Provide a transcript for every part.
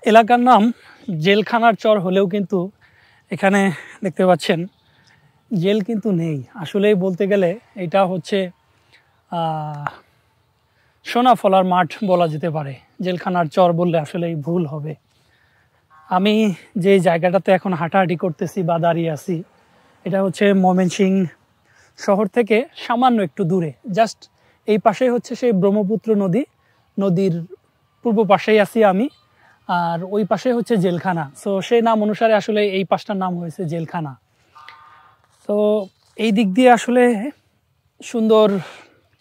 এলাকার নাম জেলখানার চর হলেও কিন্তু এখানে দেখতে পাচ্ছেন জেল কিন্তু নেই। আসলেই বলতে গেলে এটা হচ্ছে সোনা ফলার মাঠ বলা যেতে পারে। জেলখানার চর বললে আসলেই ভুল হবে। আমি যে জায়গাটাতে এখন হাঁটাহাঁটি করতেছি বা দাঁড়িয়ে আছি, এটা হচ্ছে ময়মনসিংহ শহর থেকে সামান্য একটু দূরে। জাস্ট এই পাশেই হচ্ছে সেই ব্রহ্মপুত্র নদীর পূর্ব পাশেই আছি আমি, আর ওই পাশে হচ্ছে জেলখানা। সো সেই নাম অনুসারে আসলে এই পাশটার নাম হয়েছে জেলখানা। তো এই দিক দিয়ে আসলে সুন্দর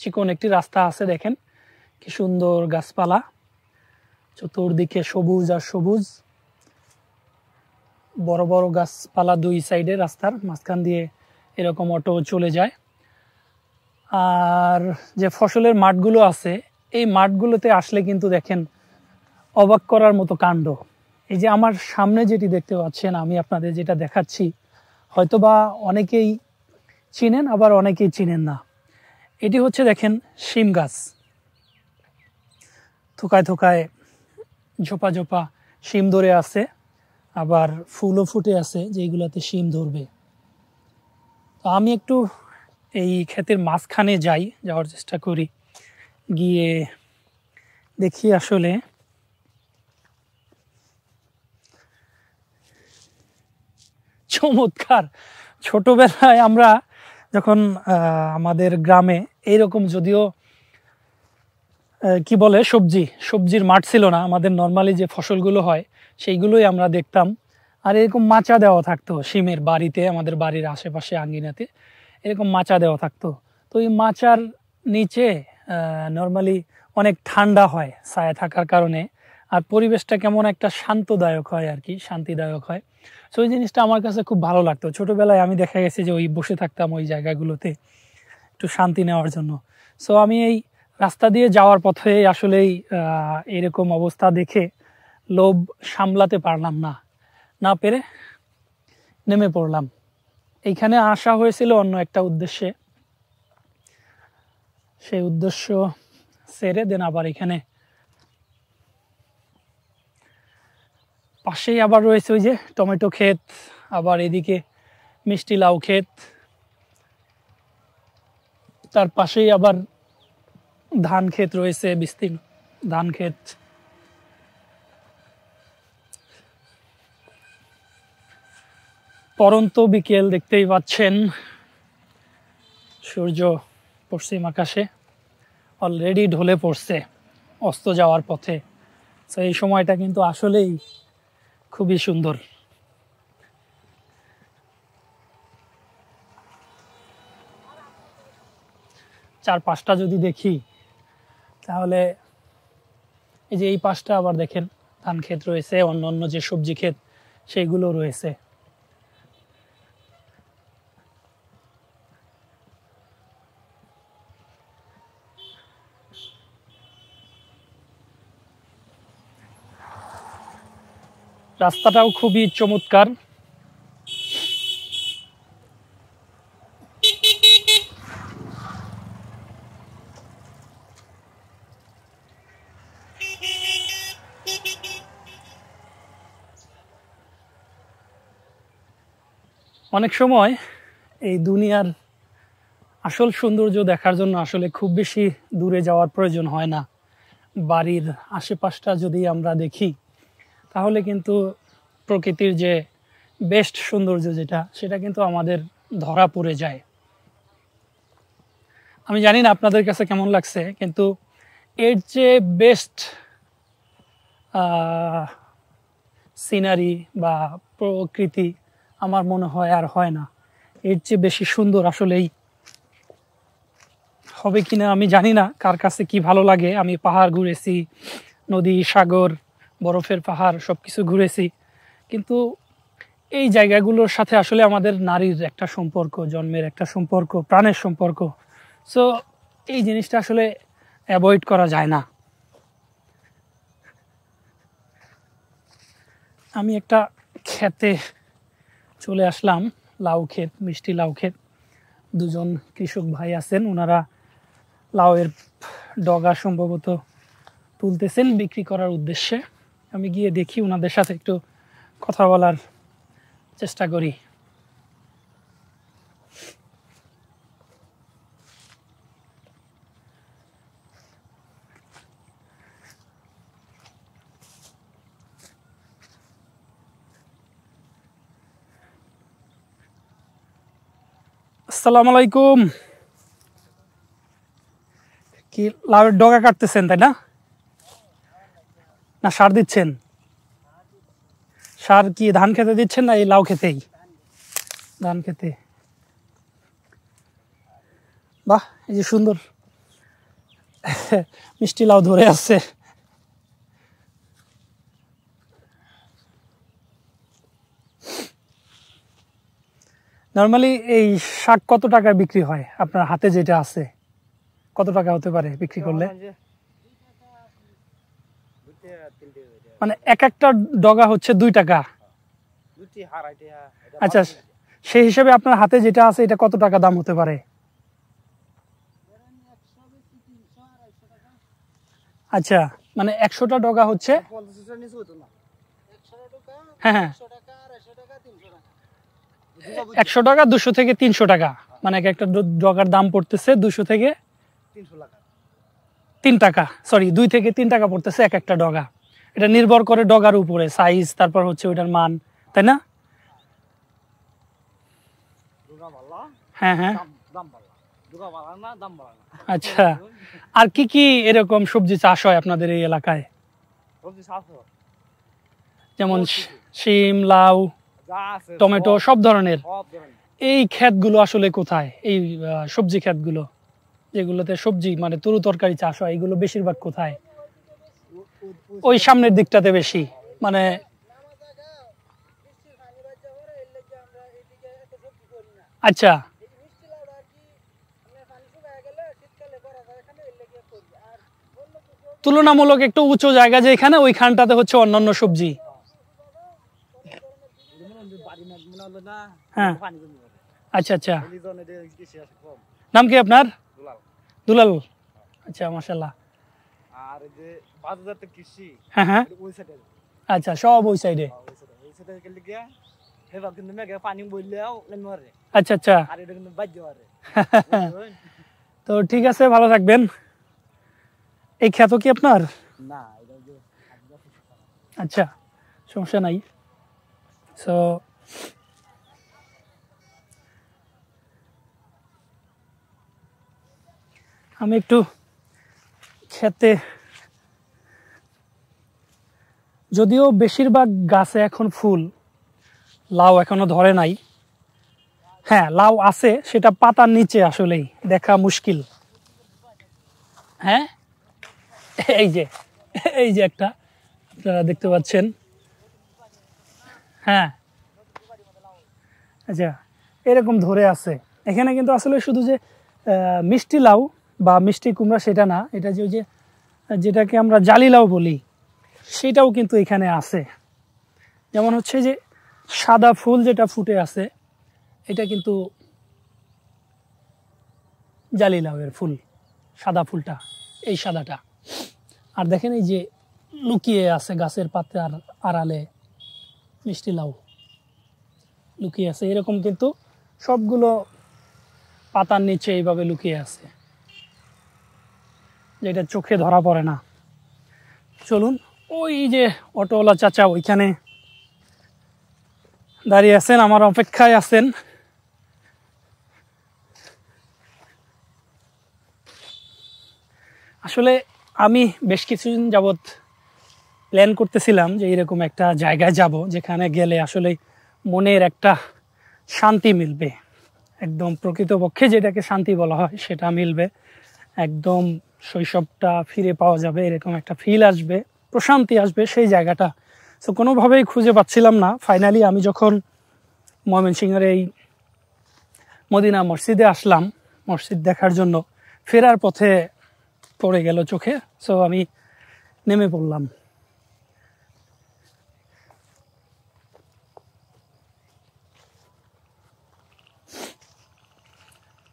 চিকন একটি রাস্তা আছে, দেখেন কি সুন্দর গাছপালা, চতুর্দিকে সবুজ আর সবুজ, বড় বড় গাছপালা দুই সাইডে রাস্তার মাঝখান দিয়ে এরকম অটো চলে যায়। আর যে ফসলের মাঠগুলো আছে এই মাঠগুলোতে আসলে কিন্তু দেখেন অবাক করার মতো কাণ্ড। এই যে আমার সামনে যেটি দেখতে পাচ্ছেন, আমি আপনাদের যেটা দেখাচ্ছি হয়তোবা অনেকেই চিনেন আবার অনেকেই চিনেন না। এটি হচ্ছে দেখেন শিম গাছ, থোকায় থোকায় ঝোপা ঝোপা শিম ধরে আছে, আবার ফুলও ফুটে আছে যেগুলাতে শিম ধরবে। তো আমি একটু এই ক্ষেতের মাঝখানে যাওয়ার চেষ্টা করি, গিয়ে দেখি আসলে চমৎকার। ছোটবেলায় আমরা যখন আমাদের গ্রামে এইরকম, যদিও কি বলে সবজির মাঠ ছিল না, আমাদের নর্মালি যে ফসলগুলো হয় সেইগুলোই আমরা দেখতাম। আর এরকম মাচা দেওয়া থাকতো শিমের বাড়িতে, আমাদের বাড়ির আশেপাশে আঙ্গিনাতে এরকম মাচা দেওয়া থাকতো। তো এই মাচার নিচে নর্মালি অনেক ঠান্ডা হয় ছায়া থাকার কারণে, আর পরিবেশটা কেমন একটা শান্তদায়ক হয় আর কি, শান্তিদায়ক হয়। সো ওই জিনিসটা আমার কাছে খুব ভালো লাগতো ছোটবেলায়। আমি দেখা গেছে যে ওই বসে থাকতাম ওই জায়গাগুলোতে একটু শান্তি নেওয়ার জন্য। সো আমি এই রাস্তা দিয়ে যাওয়ার পথে আসলেই এরকম অবস্থা দেখে লোভ সামলাতে পারলাম না পেরে নেমে পড়লাম। এইখানে আসা হয়েছিল অন্য একটা উদ্দেশ্যে, সেই উদ্দেশ্য সেরে দেন আবার এখানে পাশেই আবার রয়েছে ওই যে টমেটো ক্ষেত, আবার এদিকে মিষ্টি লাউ ক্ষেত, তার পাশেই আবার ধান ক্ষেত রয়েছে, বিস্তীর্ণ ধান ক্ষেত। পরন্ত বিকেল দেখতেই পাচ্ছেন, সূর্য পশ্চিম আকাশে অলরেডি ঢলে পড়ছে অস্ত যাওয়ার পথে। তো এই সময়টা কিন্তু আসলেই খুবই সুন্দর। চারপাশটা যদি দেখি তাহলে এই যে এই পাশটা আবার দেখেন ধান ক্ষেত রয়েছে, অন্য যে সবজি ক্ষেত সেইগুলো রয়েছে। রাস্তাটাও খুবই চমৎকার। অনেক সময় এই দুনিয়ার আসল সৌন্দর্য দেখার জন্য আসলে খুব বেশি দূরে যাওয়ার প্রয়োজন হয় না। বাড়ির আশেপাশটা যদি আমরা দেখি তাহলে কিন্তু প্রকৃতির যে বেস্ট সৌন্দর্য সেটা কিন্তু আমাদের ধরা পড়ে যায়। আমি জানি না আপনাদের কাছে কেমন লাগছে, কিন্তু এর যে বেস্ট সিনারি বা প্রকৃতি আমার মনে হয় আর হয় না। এর চেয়ে বেশি সুন্দর আসলেই হবে কিনা আমি জানি না, কার কাছে কি ভালো লাগে। আমি পাহাড় ঘুরেছি, নদী, সাগর, বরফের পাহাড় সবকিছু ঘুরেছি, কিন্তু এই জায়গাগুলোর সাথে আসলে আমাদের নারীর একটা সম্পর্ক, জন্মের একটা সম্পর্ক, প্রাণের সম্পর্ক। সো এই জিনিসটা আসলে অ্যাভয়েড করা যায় না। আমি একটা ক্ষেতে চলে আসলাম, লাউ ক্ষেত, মিষ্টি লাউ ক্ষেত। দুজন কৃষক ভাই আছেন, ওনারা লাউয়ের ডগা সম্ভবত তুলতেছেন বিক্রি করার উদ্দেশ্যে। আমি গিয়ে দেখি ওনাদের সাথে একটু কথা বলার চেষ্টা করি। আসসালামু আলাইকুম। কি লাউয়ের ডগা কাটতেছেন তাই না? না সার দিচ্ছেন? সার কি ধান খেতে দিচ্ছেন না এই লাউ খেতেই? ধান খেতে। বাহ, এই যে সুন্দর মিষ্টি লাউ ধরে আসছে। নর্মালি এই শাক কত টাকায় বিক্রি হয় আপনার হাতে যেটা আছে? কত টাকা হতে পারে বিক্রি করলে? মানে এক একটা ডগা হচ্ছে 2 টাকা। আচ্ছা, সেই হিসেবে আপনার হাতে যেটা আছে এটা কত টাকা দাম হতে পারে? আচ্ছা, মানে 100টা ডগা হচ্ছে, হ্যাঁ হ্যাঁ, 100 টাকা, 200 থেকে 300 টাকা, মানে একটা ডগার দাম পড়তেছে 200 থেকে 3 টাকা, সরি 2 থেকে 3 টাকা পড়তেছে এক একটা ডগা। এটা নির্ভর করে ডগার উপরে সাইজ, তারপর হচ্ছে ওইটার মান, তাই না? হ্যাঁ হ্যাঁ। আচ্ছা, আর কি কি এরকম সবজি চাষ হয় আপনাদের এই এলাকায়? যেমন শিম, লাউ, টমেটো, সব ধরনের। এই ক্ষেতগুলো আসলে কোথায়? এই সবজি ক্ষেতগুলো যেগুলোতে সবজি মানে তরু তরকারি চাষ হয়, এগুলো বেশিরভাগ কোথায়? ওই সামনের দিকটাতে বেশি, মানে আচ্ছা, তুলনামূলক একটু উঁচু জায়গা যে এখানে, ওইখানটাতে হচ্ছে অন্যান্য সবজি। হ্যাঁ, আচ্ছা আচ্ছা। নাম কি আপনার? দুলাল। আচ্ছা, মাশাআল্লাহ। আর এই যে বাজারতে কৃষি, হ্যাঁ হ্যাঁ, ওই সাইডে। আচ্ছা, সব ওই সাইডে। ওই সাইডে গেলে গিয়া হেবা কিন্তু মেঘে পানি বইলেও নেমরে। আচ্ছা আচ্ছা। আর এটা কিন্তু বাজ্য আরে। তো ঠিক আছে, ভালো থাকবেন। এই ক্ষেত কি আপনার? না, এটা যে। আচ্ছা, সমস্যা নাই। সো আমি একটু খেতে, যদিও বেশিরভাগ গাছে এখন ফুল, লাউ এখনো ধরে নাই। হ্যাঁ, লাউ আছে, সেটা পাতার নিচে আসলেই দেখা মুশকিল। হ্যাঁ, এই যে এই যে একটা আপনারা দেখতে পাচ্ছেন। হ্যাঁ, আচ্ছা, এরকম ধরে আছে এখানে, কিন্তু আসলে শুধু যে মিষ্টি লাউ বা মিষ্টি কুমড়া সেটা না, এটা যে ওই যে যেটাকে আমরা জালি লাউ বলি, সেটাও কিন্তু এখানে আছে। যেমন হচ্ছে যে সাদা ফুল যেটা ফুটে আছে, এটা কিন্তু জালি লাউয়ের ফুল, সাদা ফুলটা, এই সাদাটা। আর দেখেন এই যে লুকিয়ে আছে গাছের পাতার আড়ালে মিষ্টি লাউ লুকিয়ে আছে, এরকম কিন্তু সবগুলো পাতার নিচে এইভাবে লুকিয়ে আছে, যেটা চোখে ধরা পড়ে না। চলুন, ওই যে অটোওয়ালা চাচা ওইখানে দাঁড়িয়ে আছেন, আমার অপেক্ষায় আছেন। আসলে আমি বেশ কিছুদিন যাবৎ প্ল্যান করতেছিলাম যে এরকম একটা জায়গায় যাব, যেখানে গেলে আসলে মনের একটা শান্তি মিলবে, একদম প্রকৃতপক্ষে যেটাকে শান্তি বলা হয় সেটা মিলবে, একদম শৈশবটা ফিরে পাওয়া যাবে, এরকম একটা ফিল আসবে, প্রশান্তি আসবে সেই জায়গাটা। তো কোনোভাবেই খুঁজে পাচ্ছিলাম না। ফাইনালি আমি যখন ময়মনসিংহের এই মদিনা মসজিদে আসলাম মসজিদ দেখার জন্য, ফেরার পথে পড়ে গেল চোখে, সো আমি নেমে পড়লাম।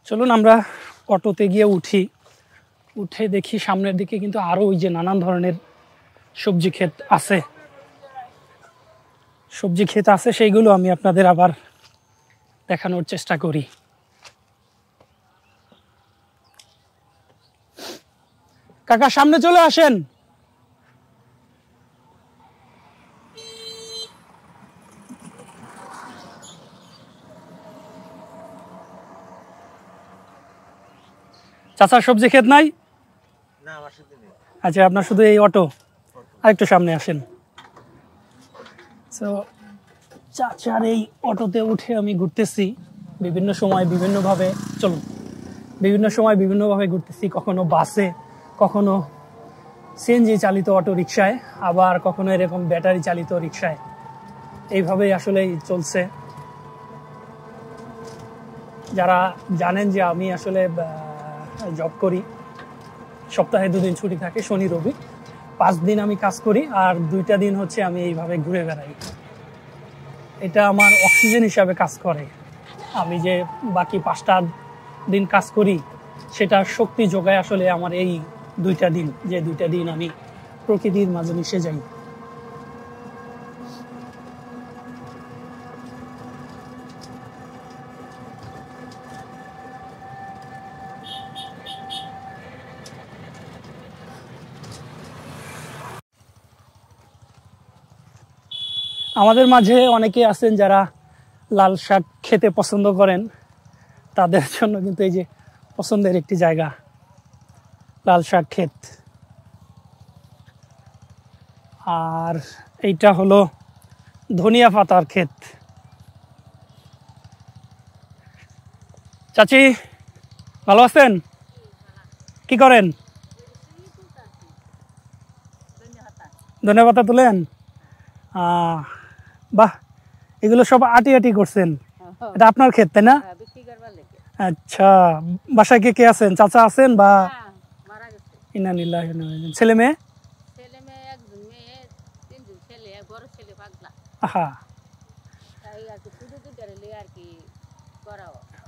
চলুন আমরা অটোতে গিয়ে উঠে দেখি সামনের দিকে কিন্তু আরো ওই যে নানান ধরনের সবজি ক্ষেত আছে। সবজি ক্ষেত আছে, সেইগুলো আমি আপনাদের আবার দেখানোর চেষ্টা করি। কাকা সামনে চলে আসেন। চাচার সবজি ক্ষেত নাই? আচ্ছা, আপনার শুধু এই অটো। আরেকটু সামনে আসেন। তো চাচার এই অটোতে উঠে আমি ঘুরতেছি বিভিন্ন সময় বিভিন্নভাবে। চলুন, বিভিন্ন সময় বিভিন্নভাবে ঘুরতেছি, কখনো বাসে, কখনো সিএনজি চালিত অটো রিক্সায়, আবার কখনো এরকম ব্যাটারি চালিত রিক্সায়। এইভাবেই আসলে চলছে। যারা জানেন যে আমি আসলে জব করি, সপ্তাহে 2 দিন ছুটি থাকে, শনি রবি। 5 দিন আমি কাজ করি, আর 2টা দিন হচ্ছে আমি এইভাবে ঘুরে বেড়াই। এটা আমার অক্সিজেন হিসাবে কাজ করে। আমি যে বাকি 5টা দিন কাজ করি, সেটা শক্তি যোগায় আসলে আমার এই 2টা দিন, যে 2টা দিন আমি প্রকৃতির মাঝে মিশে যাই। আমাদের মাঝে অনেকে আছেন যারা লাল শাক খেতে পছন্দ করেন, তাদের জন্য কিন্তু এই যে পছন্দের একটি জায়গা, লাল শাক ক্ষেত। আর এইটা হলো ধনিয়া পাতার ক্ষেত। চাচি ভালো আছেন? কি করেন? ধনিয়া পাতা তুলেন? বাহ, এগুলো সব আটি আটি করছেন। এটা আপনার ক্ষেত, তাই না? আচ্ছা, বাসায় কে কে আছেন? চাচা আছেন বা? ছেলে মেয়ে?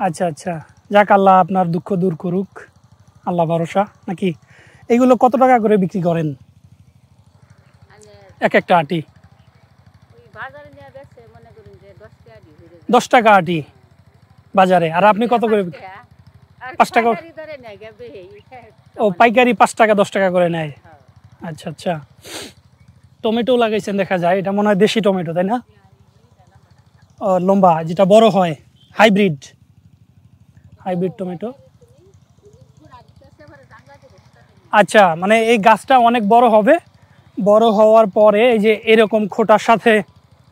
আচ্ছা আচ্ছা, যাক, আল্লাহ আপনার দুঃখ দূর করুক, আল্লাহ ভরসা। নাকি এগুলো কত টাকা করে বিক্রি করেন এক একটা আটি? 10 টাকা আটি বাজারে। আর আপনি কত করে? 5 টাকা। ও, পাইকারি 5 টাকা 10 টাকা করে নেয়। আচ্ছা আচ্ছা। টমেটো লাগাইছেন দেখা যায়, এটা মনে হয় দেশি টমেটো, তাই না? ও, লম্বা, যেটা বড় হয়, হাইব্রিড টমেটো। আচ্ছা, মানে এই গাছটা অনেক বড় হবে, বড় হওয়ার পরে এই যে এরকম খোটার সাথে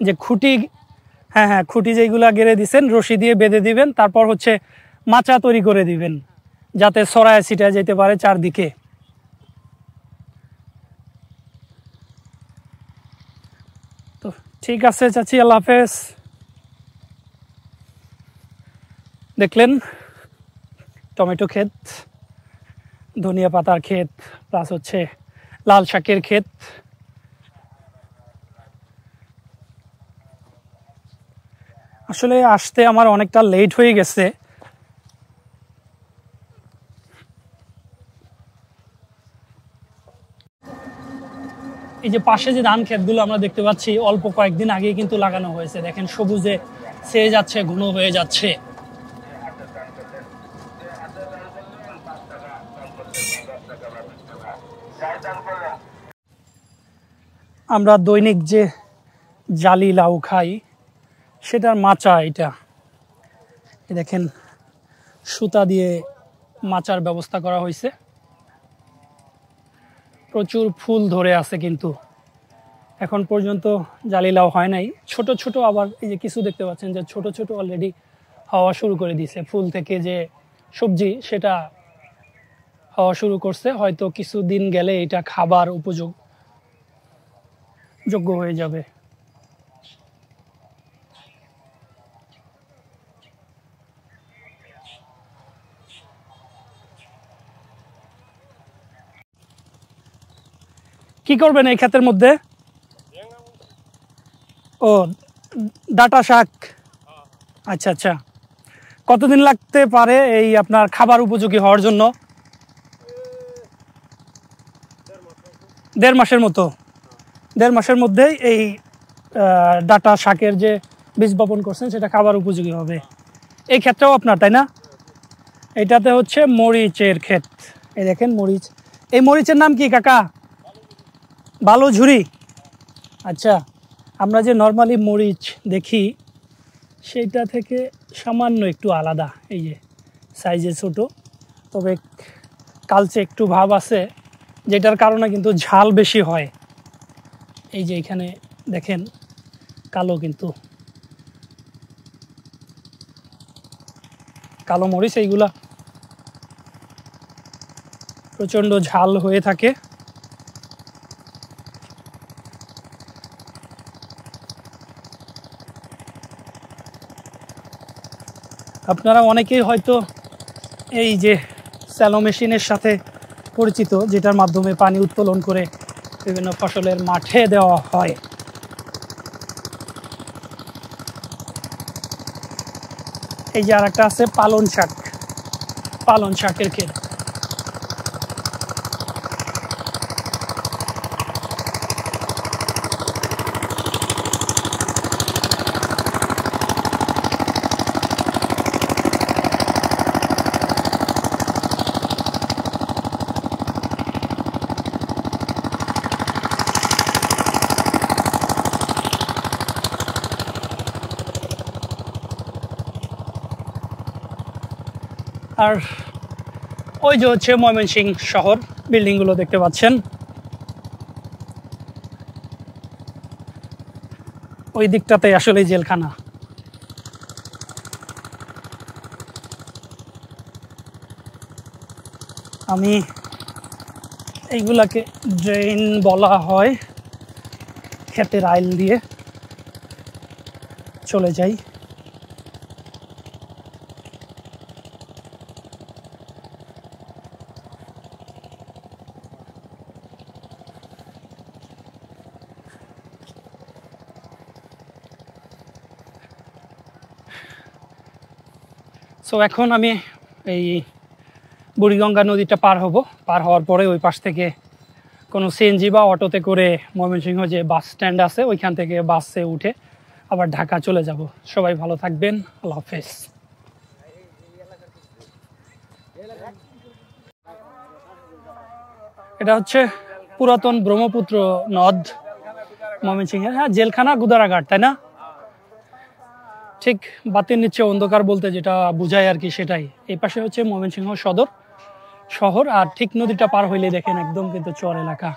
যে খুঁটি, হ্যাঁ হ্যাঁ, খুঁটি যেগুলা গেড়ে দিচ্ছেন, রশি দিয়ে বেঁধে দিবেন, তারপর হচ্ছে মাচা তৈরি করে দিবেন, যাতে ছড়ায় ছিটায় যেতে পারে চারদিকে। তো ঠিক আছে চাচি, আল্লাহ হাফেজ। দেখলেন টমেটো ক্ষেত, ধনিয়া পাতার ক্ষেত, প্লাস হচ্ছে লাল শাকের ক্ষেত। আসলে আসতে আমার অনেকটা লেট হয়ে গেছে। এই যে পাশে যে ধান ক্ষেতগুলো আমরা দেখতে পাচ্ছি, অল্প কয়েকদিন আগে কিন্তু লাগানো হয়েছে। দেখেন সবুজে ছেয়ে যাচ্ছে, ঘন হয়ে যাচ্ছে। আমরা দৈনিক যে জালি লাউ খাই, সেটার মাচা এটা। দেখেন সুতা দিয়ে মাচার ব্যবস্থা করা হয়েছে। প্রচুর ফুল ধরে আছে, কিন্তু এখন পর্যন্ত জালি লাউ হয় নাই। ছোট ছোট আবার এই যে কিছু দেখতে পাচ্ছেন যে ছোট ছোট অলরেডি হওয়া শুরু করে দিয়েছে। ফুল থেকে যে সবজি, সেটা হওয়া শুরু করছে। হয়তো কিছুদিন গেলে এটা খাবার যোগ্য হয়ে যাবে। কি করবেন এই ক্ষেতের মধ্যে? ও, ডাটা শাক। আচ্ছা আচ্ছা, কতদিন লাগতে পারে এই আপনার খাবার উপযোগী হওয়ার জন্য? 1.5 মাসের মতো। 1.5 মাসের মধ্যেই এই ডাটা শাকের যে বীজ বপন করছেন সেটা খাবার উপযোগী হবে। এই ক্ষেত্রেও আপনার, তাই না? এটাতে হচ্ছে মরিচের ক্ষেত। এই দেখেন মরিচ। এই মরিচের নাম কি কাকা? বালু ঝুরি। আচ্ছা, আমরা যে নর্মালি মরিচ দেখি সেইটা থেকে সামান্য একটু আলাদা। এই যে সাইজে ছোট, তবে কালচে একটু ভাব আছে, যেটার কারণে কিন্তু ঝাল বেশি হয়। এই যে এখানে দেখেন কালো, কিন্তু কালো মরিচ এইগুলা প্রচণ্ড ঝাল হয়ে থাকে। আপনারা অনেকেই হয়তো এই যে স্যালো মেশিনের সাথে পরিচিত, যেটার মাধ্যমে পানি উত্তোলন করে বিভিন্ন ফসলের মাঠে দেওয়া হয়। এই যে আর একটা আছে পালন শাক, পালন শাকের ক্ষেত। আর ওই যে হচ্ছে ময়মনসিংহ শহর, বিল্ডিংগুলো দেখতে পাচ্ছেন। ওই দিকটাতে আসলে জেলখানা। আমি এইগুলাকে ড্রেন বলা হয়। ক্ষেতের আইল দিয়ে চলে যাই। সো এখন আমি এই বুড়িগঙ্গা নদীটা পার হব। পার হওয়ার পরে ওই পাশ থেকে কোনো সিএনজি বা অটোতে করে ময়মনসিংহ যে বাস স্ট্যান্ড আছে ওইখান থেকে বাসে উঠে আবার ঢাকা চলে যাব। সবাই ভালো থাকবেন, আল্লাহ হাফেজ। এটা হচ্ছে পুরাতন ব্রহ্মপুত্র নদ ময়মনসিংহের। হ্যাঁ, জেলখানা গুদারাঘাট, তাই না? ঠিক বাতির নিচে অন্ধকার বলতে যেটা বোঝায় আর কি, সেটাই। এই পাশে হচ্ছে ময়মনসিংহ সদর শহর, আর ঠিক নদীটা পার হইলে দেখেন একদম কিন্তু চর এলাকা।